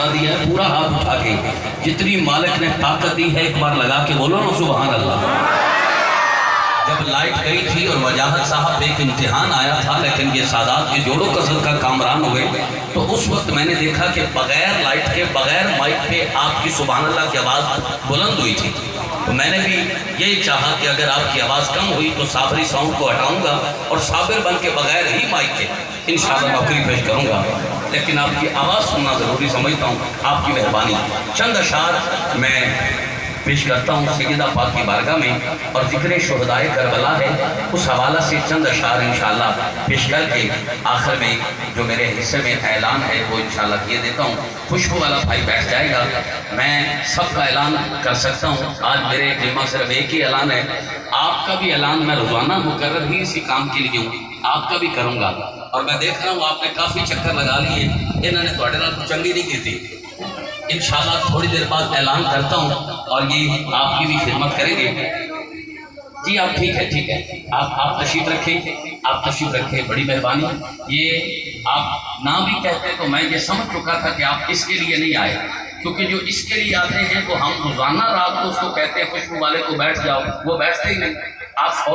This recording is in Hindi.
मौका दिया है, पूरा हाथ उठा के जितनी मालिक ने ताकत दी है एक बार लगा के बोलो ना सुभान अल्लाह। जब लाइट गई थी और वजाहत साहब पे एक इम्तिहान आया था, लेकिन ये सादात के जोड़ों कसर का कामरान हुए, तो उस वक्त मैंने देखा कि बगैर लाइट के बगैर माइक पे आपकी सुभान अल्लाह की आवाज़ बुलंद हुई थी। तो मैंने भी यही चाहा कि अगर आपकी आवाज़ कम हुई तो साबरी साउंड को हटाऊंगा और साबिर बन के बगैर ही माइक के इंशाअल्लाह नौकरी पेश करूंगा, लेकिन आपकी आवाज़ सुनना ज़रूरी समझता हूँ। आपकी मेहरबानी। चंद अशार मैं पेश करता हूँ सैयदा पाक की बारगाह में, और जिक्र शुहदाए करबला है उस हवाला से चंद अशार इंशाअल्लाह पेश करके आखिर में जो मेरे हिस्से में ऐलान है वो इंशाअल्लाह किए देता हूँ। खुशबू वाला भाई बैठ जाएगा। मैं सबका ऐलान कर सकता हूँ, आज मेरे जिम्मा सिर्फ एक ही ऐलान है। आपका भी ऐलान मैं रोज़ाना मुकर्रर ही इसी काम के लिए हूँ, आपका भी करूँगा। और मैं देख रहा हूँ आपने काफ़ी चक्कर लगा लिए, इन्होंने थोड़े नाल चंगी नहीं की थी। इंशाअल्लाह थोड़ी देर बाद ऐलान करता हूँ और ये आपकी भी खिदमत करेंगे। जी आप ठीक है, आप तशरीफ रखें, आप तशरीफ रखें, बड़ी मेहरबानी। ये आप ना भी कहते तो मैं ये समझ चुका था कि आप इसके लिए नहीं आए, क्योंकि जो इसके लिए आते हैं तो हम रोज़ाना रात को उसको कहते हैं खुशबू वाले को बैठ जाओ, वो बैठते ही नहीं। आप